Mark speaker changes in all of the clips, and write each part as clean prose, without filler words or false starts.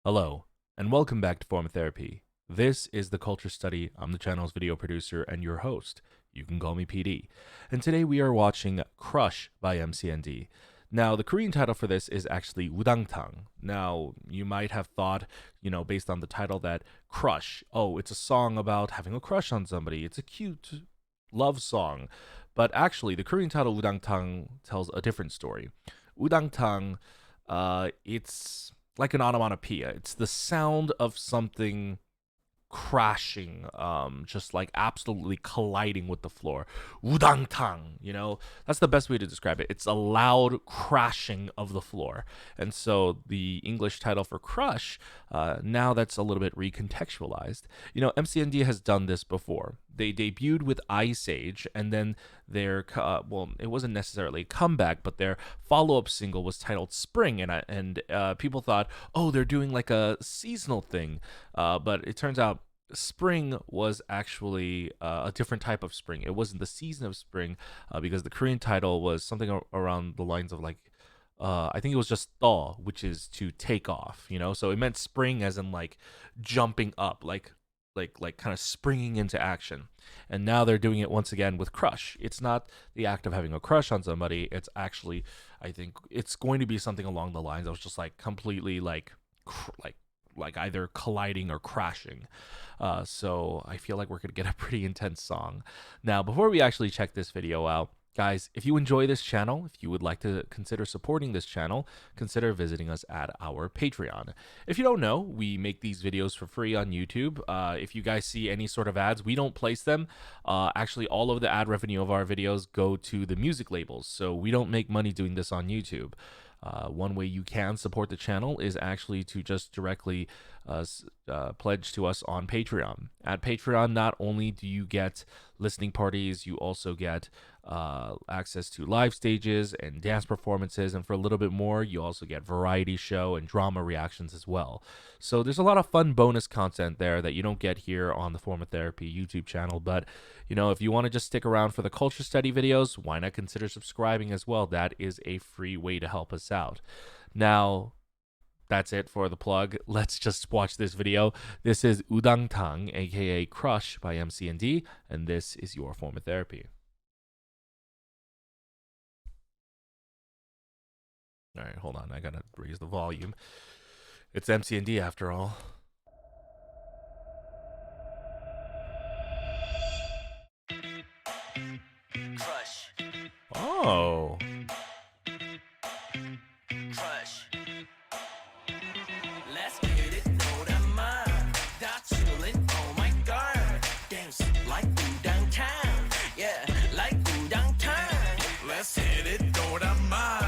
Speaker 1: Hello, and welcome back to Form Therapy. This is the Culture Study. I'm the channel's video producer and your host. You can call me PD. And today we are watching Crush by MCND. Now, the Korean title for this is actually Udangtang. Now, you might have thought, based on the title that Crush, it's a song about having a crush on somebody. It's a cute love song. But actually, the Korean title Udangtang tells a different story. Udangtang, it's like an onomatopoeia. It's the sound of something crashing, just like absolutely colliding with the floor. Udangtang, that's the best way to describe it. It's a loud crashing of the floor. And so the English title for Crush, now that's a little bit recontextualized. MCND has done this before. They debuted with Ice Age, and then their it wasn't necessarily a comeback, but their follow-up single was titled Spring, and people thought, they're doing like a seasonal thing, but it turns out spring was actually a different type of spring. It wasn't the season of spring, because the Korean title was something around the lines of like, I think it was just thaw, which is to take off, so it meant spring as in like jumping up, like kind of springing into action. And now they're doing it once again with Crush. It's not the act of having a crush on somebody. It's actually, I think it's going to be something along the lines of just like completely like either colliding or crashing. So I feel like we're going to get a pretty intense song. Now, before we actually check this video out, guys, if you enjoy this channel, if you would like to consider supporting this channel, consider visiting us at our Patreon. If you don't know, we make these videos for free on YouTube. If you guys see any sort of ads, we don't place them. Actually, all of the ad revenue of our videos go to the music labels, so we don't make money doing this on YouTube. One way you can support the channel is actually to just directly pledge to us on Patreon. At Patreon, not only do you get listening parties, you also get access to live stages and dance performances, and for a little bit more, you also get variety show and drama reactions as well. So there's a lot of fun bonus content there that you don't get here on the Form of Therapy YouTube channel. But if you want to just stick around for the culture study videos, why not consider subscribing as well? That is a free way to help us out. Now, that's it for the plug. Let's just watch this video. This is Udangtang, aka Crush by MCND, and this is your Form of Therapy. All right, hold on. I gotta raise the volume. It's MCND after all.
Speaker 2: Crush.
Speaker 1: Oh.
Speaker 2: Crush. Let's get it, know that man. That's chillin', oh my god. Dance like Udangtang. Yeah, like Udangtang. Let's hit it, know that man.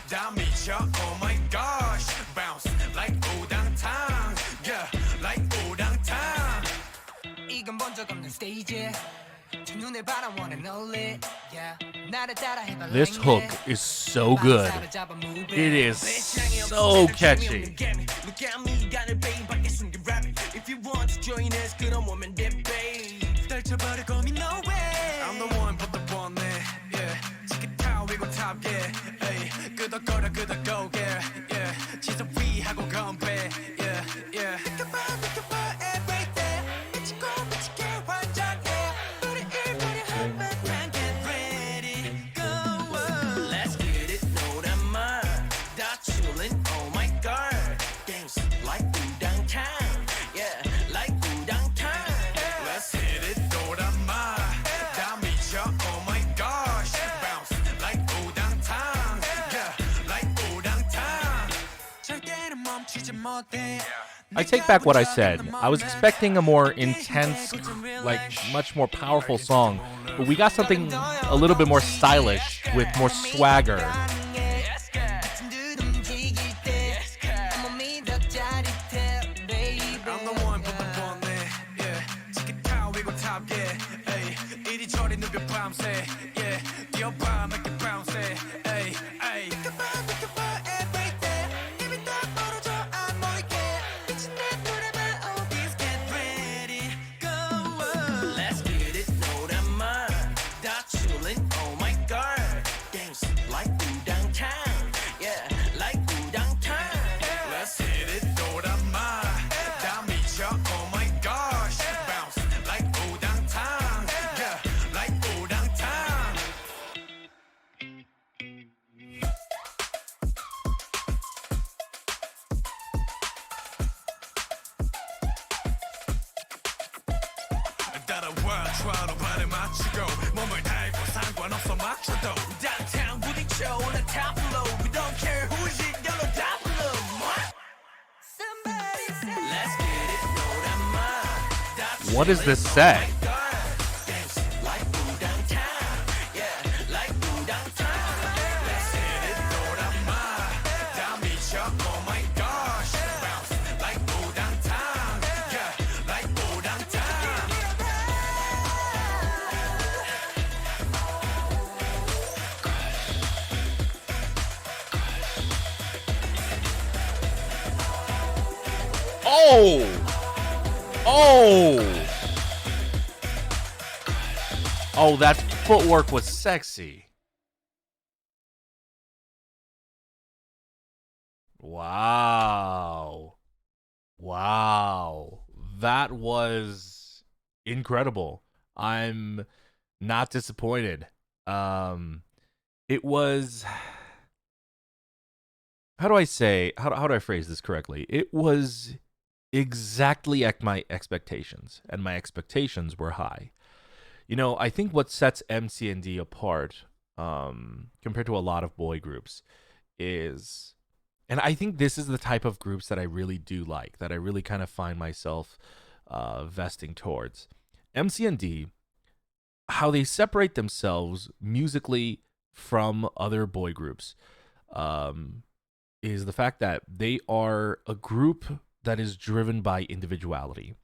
Speaker 2: That meets ya, oh my gosh. Bounce like Udangtang. Yeah, like Udangtang. 이건 본 적 없는 stage. 첫눈에 바라 wanna know it. Yeah.
Speaker 1: This hook is so good. It is so catchy.
Speaker 2: If you want to join us, 끌어모으면 돼, babe. 떨쳐버릴 고민 no way. I'm the one, but the one, yeah. Chicken town, we gon' top, yeah. Hey, 끄덕거려, 끄덕거, yeah, yeah. 지속 위하고 건배, yeah, yeah. Think about every day. 미치고 미치게 환장해. 우리 일본이 한번 get ready, go. Let's get it, know that man. That chillin', oh my god. Dance like Udangtang, yeah, like Udangtang. Let's hit it, know that man. That meets ya, oh my gosh. Bounce like Udangtang, yeah, like Udangtang. 절대는 멈추지 못해.
Speaker 1: I take back what I said. I was expecting a more intense, like much more powerful song, but we got something a little bit more stylish with more swagger.
Speaker 2: Let's get it, know that man. That chillin', oh my god. Dance like Udangtang, yeah, like Udangtang. Let's hit it, know that man.
Speaker 1: What is this set? Oh, that footwork was sexy. Wow. That was incredible. I'm not disappointed. It was, how do I say, how do I phrase this correctly? It was exactly at my expectations, and my expectations were high. I think what sets MCND apart, compared to a lot of boy groups, is, and I think this is the type of groups that I really do like, that I really kind of find myself vesting towards. MCND, how they separate themselves musically from other boy groups, is the fact that they are a group that is driven by individuality.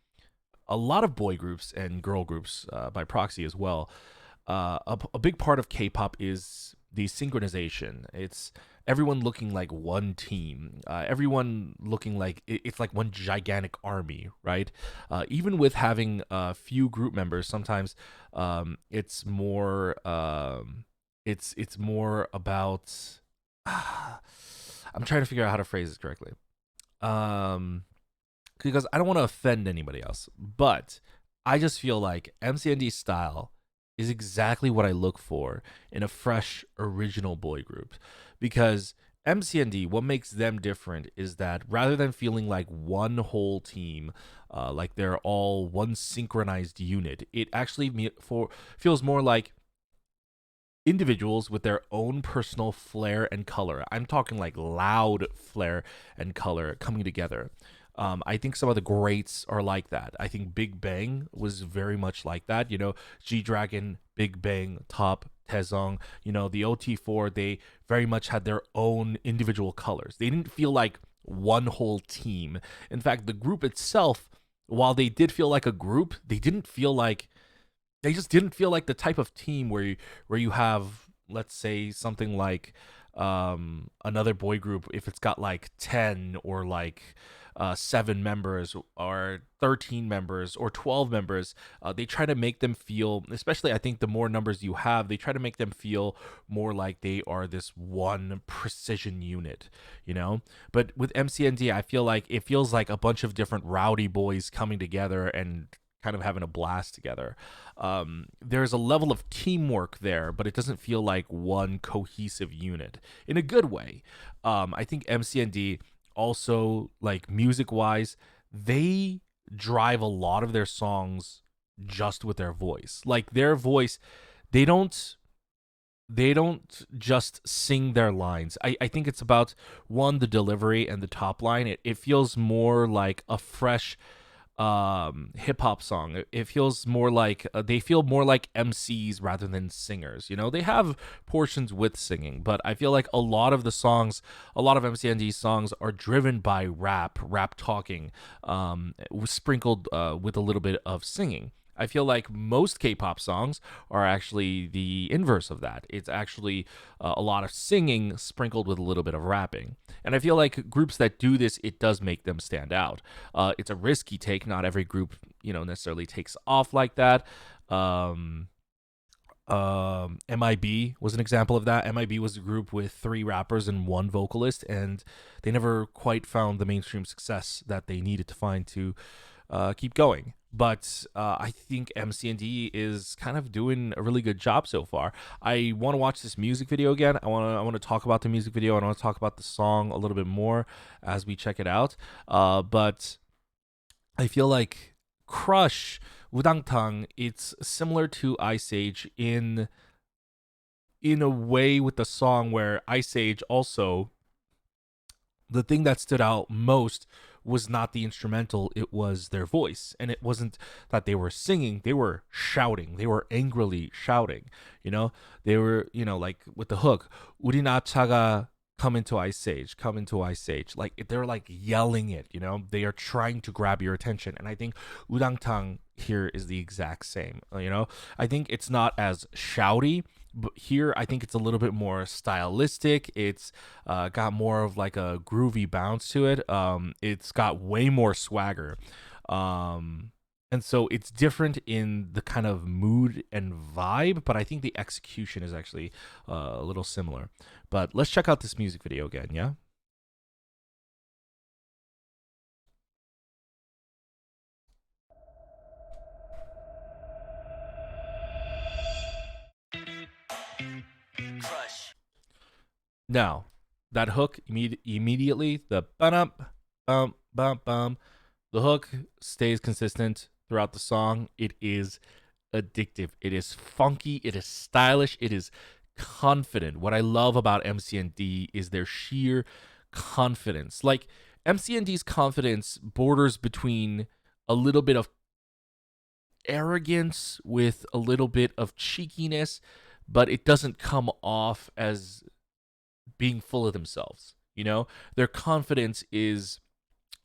Speaker 1: A lot of boy groups and girl groups, by proxy as well, a big part of K-pop is the synchronization. It's everyone looking like one team, everyone looking like it's like one gigantic army, right? Even with having a few group members, sometimes it's more it's more about. I'm trying to figure out how to phrase this correctly. Because I don't want to offend anybody else, but I just feel like MCND's style is exactly what I look for in a fresh, original boy group. Because MCND, what makes them different is that rather than feeling like one whole team, like they're all one synchronized unit, it actually feels more like individuals with their own personal flair and color. I'm talking like loud flair and color coming together. I think some of the greats are like that. I think Big Bang was very much like that. G Dragon, Big Bang, Top, Taezong, the OT4, they very much had their own individual colors. They didn't feel like one whole team. In fact, the group itself, while they did feel like a group, they just didn't feel like the type of team where you have, let's say, something like another boy group, if it's got like 10 or like 7 members or 13 members or 12 members. They try to make them feel, especially I think the more numbers you have, they try to make them feel more like they are this one precision unit, But with MCND, I feel like it feels like a bunch of different rowdy boys coming together and kind of having a blast together. There's a level of teamwork there, but it doesn't feel like one cohesive unit in a good way. I think MCND also, like music wise, they drive a lot of their songs just with their voice. Like their voice, they don't just sing their lines. I think it's about one, the delivery and the top line. It feels more like a fresh hip hop song. It feels more like they feel more like MCs rather than singers. They have portions with singing, but I feel like a lot of MCND songs are driven by rap talking, sprinkled with a little bit of singing. I feel like most K-pop songs are actually the inverse of that. It's actually a lot of singing sprinkled with a little bit of rapping. And I feel like groups that do this, it does make them stand out. It's a risky take. Not every group, necessarily takes off like that. MIB was an example of that. MIB was a group with 3 rappers and 1 vocalist, and they never quite found the mainstream success that they needed to find to keep going. But I think MCND is kind of doing a really good job so far. I want to watch this music video again. I want to talk about the music video. I want to talk about the song a little bit more as we check it out. But I feel like Crush, Wudangtang, it's similar to Ice Age in a way with the song where Ice Age also, the thing that stood out most was not the instrumental, it was their voice. And it wasn't that they were singing, they were shouting, they were angrily shouting, they were, like with the hook, 우리 나차가 come into Ice Age, come into Ice Age. Like they're like yelling it, they are trying to grab your attention. And I think 우당탕 here is the exact same, I think it's not as shouty, but here I think it's a little bit more stylistic. It's got more of like a groovy bounce to it. It's got way more swagger. And so it's different in the kind of mood and vibe, but I think the execution is actually a little similar. But let's check out this music video again, yeah?
Speaker 2: Crush.
Speaker 1: Now, that hook immediately, the bum bum bum bum, the hook stays consistent throughout the song. It is addictive. It is funky. It is stylish. It is confident. What I love about MCND is their sheer confidence. Like MCND's confidence borders between a little bit of arrogance with a little bit of cheekiness, but it doesn't come off as being full of themselves. Their confidence is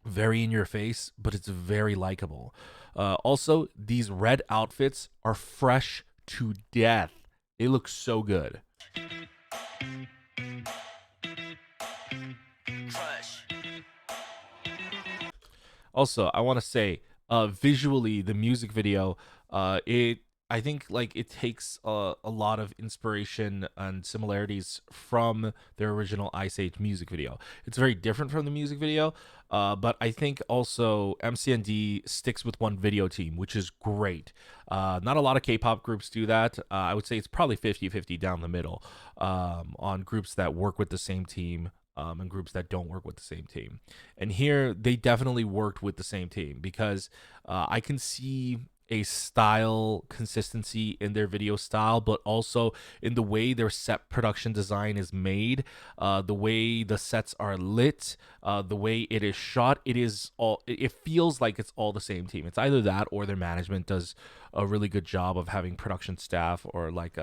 Speaker 1: very in your face, but it's very likable. Also, these red outfits are fresh to death. They look so good.
Speaker 2: Crush.
Speaker 1: Also, I want to say, visually, the music video, I think like it takes a lot of inspiration and similarities from their original Ice Age music video. It's very different from the music video, but I think also MCND sticks with one video team, which is great. Not a lot of K-pop groups do that. I would say it's probably 50-50 down the middle on groups that work with the same team and groups that don't work with the same team. And here, they definitely worked with the same team because I can see a style consistency in their video style, but also in the way their set production design is made, the way the sets are lit, the way it is shot. It feels like it's all the same team. It's either that or their management does a really good job of having production staff or like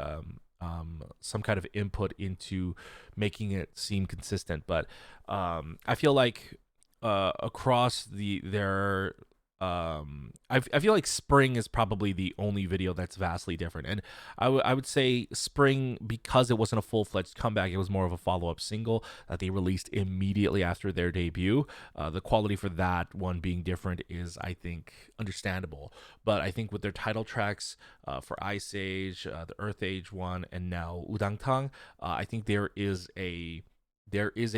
Speaker 1: some kind of input into making it seem consistent. But I feel like across their I feel like Spring is probably the only video that's vastly different. And I would say Spring, because it wasn't a full-fledged comeback, it was more of a follow-up single that they released immediately after their debut. The quality for that one being different is, I think, understandable. But I think with their title tracks for Ice Age, the Earth Age one, and now Udangtang, I think there is a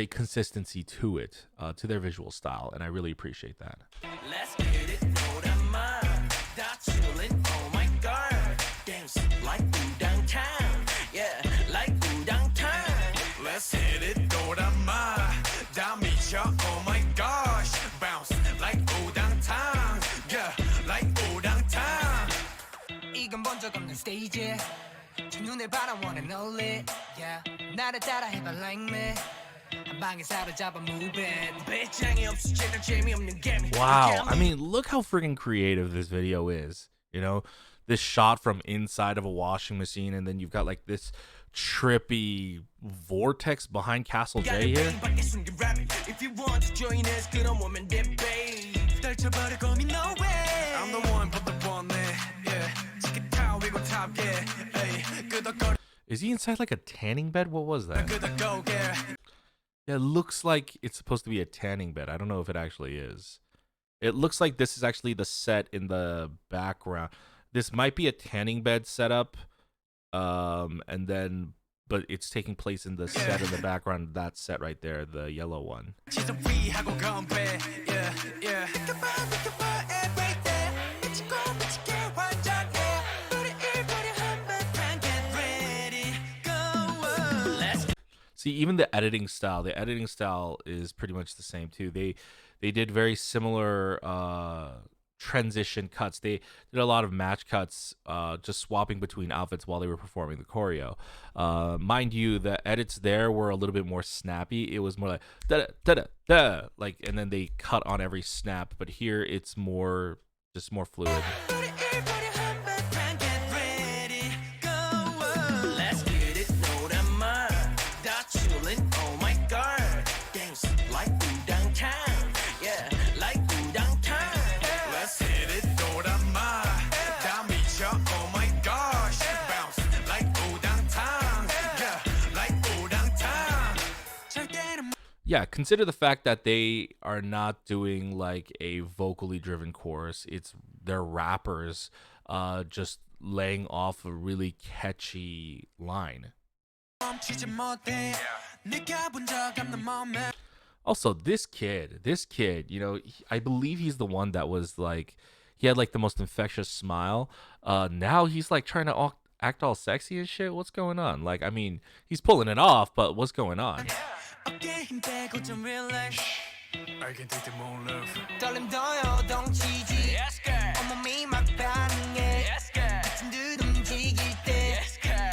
Speaker 1: consistency to it, to their visual style, and I really appreciate that.
Speaker 2: Let's get it, throw them on. That's chillin', oh my god. Dance like downtown, yeah, like downtown. Let's hit it, throw them on. Down 미쳐, oh my gosh. Bounce like downtown, yeah, like downtown. 이건 본 적 없는 stage. 저 눈에 바람 wanna know it, yeah. 나를 따라 해봐 like me.
Speaker 1: Wow, I mean, look how freaking creative this video is. This shot from inside of a washing machine, and then you've got like this trippy vortex behind Castle J here.
Speaker 2: If you want to join us, 그런 woman that babe. I'm the one, but the one there, yeah. Take it down, we go top, yeah. Hey,
Speaker 1: is he inside like a tanning bed? What was that? Yeah, it looks like it's supposed to be a tanning bed. I don't know if it actually is. It looks like this is actually the set in the background. This might be a tanning bed setup, and then, but it's taking place in the set in the background. That set right there, the yellow one. See, even the editing style is pretty much the same too. They did very similar transition cuts. They did a lot of match cuts, just swapping between outfits while they were performing the choreo. Mind you, the edits there were a little bit more snappy. It was more like da da da da, like, and then they cut on every snap. But here it's more just more fluid. Yeah, consider the fact that they are not doing like a vocally driven chorus. It's they're rappers just laying off a really catchy line. Also, this kid, you know, I believe he's the one that was like, he had like the most infectious smile. Now he's like trying to act all sexy and shit. What's going on? Like, I mean, he's pulling it off, but what's going on?
Speaker 2: I can take the more love. Yes, girl. Yes, girl.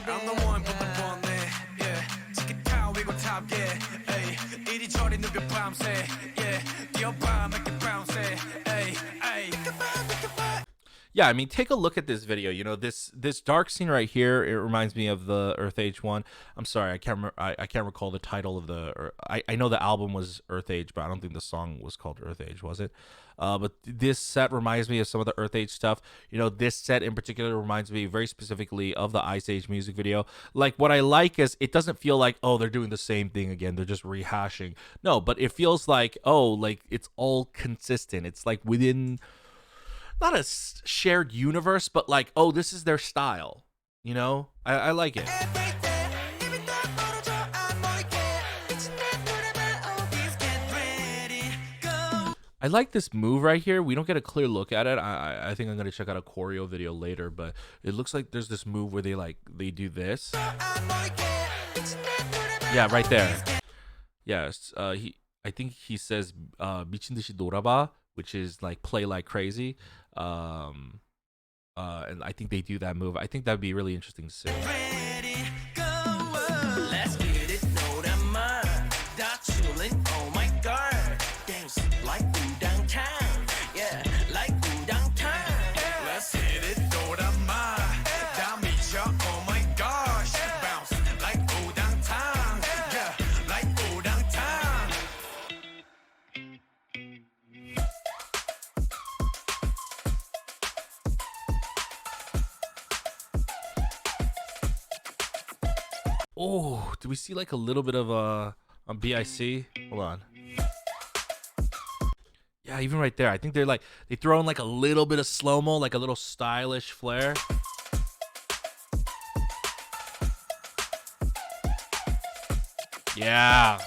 Speaker 2: I'm the one, but the one there. Yeah. Ticket tower, we go top, yeah. Hey. 이리저리 누벼 밤새. Yeah. 뛰어봐, make it bounce. Hey. Hey.
Speaker 1: Yeah, I mean, take a look at this video. You know, this dark scene right here, it reminds me of the Earth Age one. I'm sorry, I can't remember, I can't recall the title of the, or I know the album was Earth Age, but I don't think the song was called Earth Age, was it? But this set reminds me of some of the Earth Age stuff. You know, this set in particular reminds me very specifically of the Ice Age music video. Like, what I like is it doesn't feel like, oh, they're doing the same thing again, they're just rehashing. No, but it feels like, oh, like it's all consistent. It's like within, not a shared universe, but like, oh, this is their style. You know, I like it. I like this move right here. We don't get a clear look at it. I think I'm gonna check out a choreo video later, but it looks like there's this move where they do this. Yeah, right there. Yes, I think he says 미친 듯이 놀아봐, which is like play like crazy. And I think they do that move. I think that'd be really interesting to see. Oh, do we see like a little bit of a BIC? Hold on. Yeah, even right there. I think they throw in like a little bit of slow-mo, like a little stylish flair. Yeah.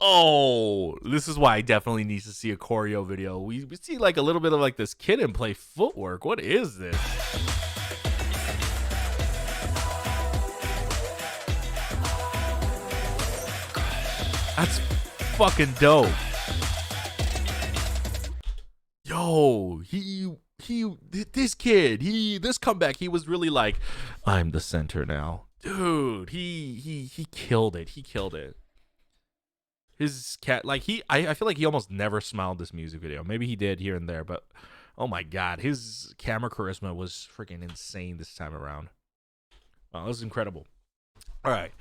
Speaker 1: Oh, this is why I definitely need to see a choreo video. We see like a little bit of like this kid and play footwork. What is this? That's fucking dope. Yo, this kid, this comeback, he was really like, I'm the center now. Dude, he killed it. He killed it. His cat, like I feel like he almost never smiled this music video. Maybe he did here and there, but oh my god, his camera charisma was freaking insane this time around. Wow, this is incredible. All right,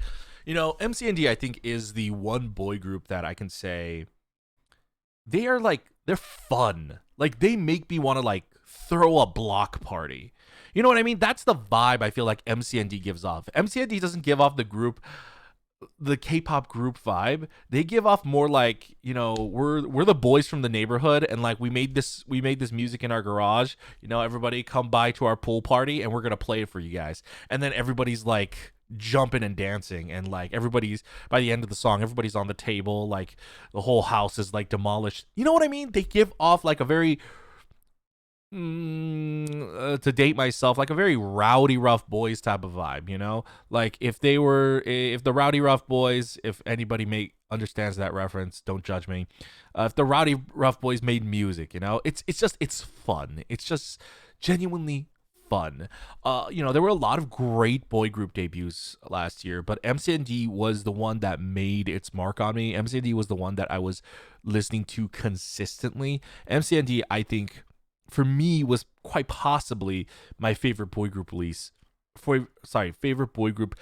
Speaker 1: you know, MCND I think is the one boy group that I can say they're fun. Like they make me want to like throw a block party. You know what I mean? That's the vibe I feel like MCND gives off. MCND doesn't give off the K-pop group vibe. They give off more like, you know, we're the boys from the neighborhood, and like we made this music in our garage. You know, everybody come by to our pool party and we're gonna play it for you guys. And then everybody's like jumping and dancing, and like everybody's, by the end of the song, everybody's on the table, like the whole house is like demolished. You know what I mean? They give off like a very to date myself, like a very Rowdy Rough Boys type of vibe, you know? Like if the Rowdy Rough Boys, if anybody understands that reference, don't judge me. If the Rowdy Rough Boys made music, you know, it's fun. It's just genuinely fun. You know, there were a lot of great boy group debuts last year, but MCND was the one that made its mark on me. MCND was the one that I was listening to consistently. MCND, I think, for me, was quite possibly my favorite boy group favorite boy group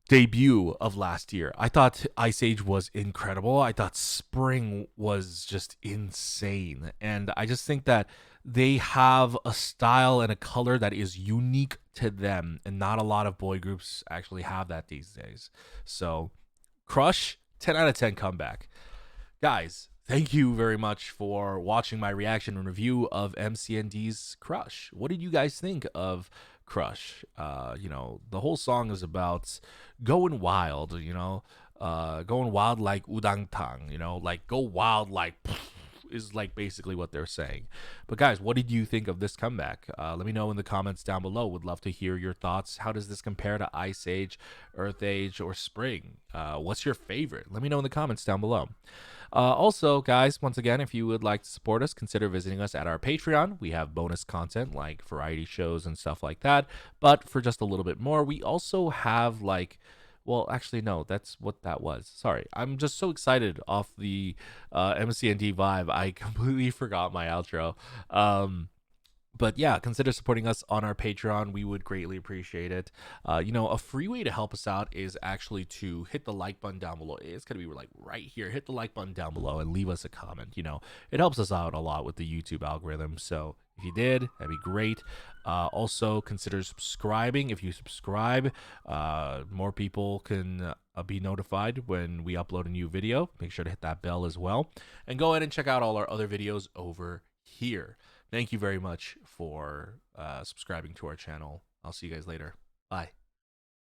Speaker 1: debut of last year. I thought Ice Age was incredible. I thought Spring was just insane. And I just think that they have a style and a color that is unique to them, and not a lot of boy groups actually have that these days. So, Crush, 10 out of 10 comeback. Guys, thank you very much for watching my reaction and review of MCND's Crush. What did you guys think of Crush? You know, the whole song is about going wild, you know, going wild like udang tang, you know, like go wild like is like basically what they're saying. But guys, what did you think of this comeback? Let me know in the comments down below. Would love to hear your thoughts. How does this compare to Ice Age, Earth Age, or Spring? What's your favorite? Let me know in the comments down below. Also, guys, once again, if you would like to support us, consider visiting us at our Patreon. We have bonus content like variety shows and stuff like that. But for just a little bit more, we also have like, well, actually, no, that's what that was. Sorry. I'm just so excited off the MCND vibe. I completely forgot my outro. But yeah, consider supporting us on our Patreon. We would greatly appreciate it. You know, a free way to help us out is actually to hit the like button down below. It's going to be like right here. Hit the like button down below and leave us a comment. You know, it helps us out a lot with the YouTube algorithm. So if you did, that'd be great. Also, consider subscribing. If you subscribe, more people can be notified when we upload a new video. Make sure to hit that bell as well. And go ahead and check out all our other videos over here. Thank you very much for subscribing to our channel. I'll see you guys later. Bye.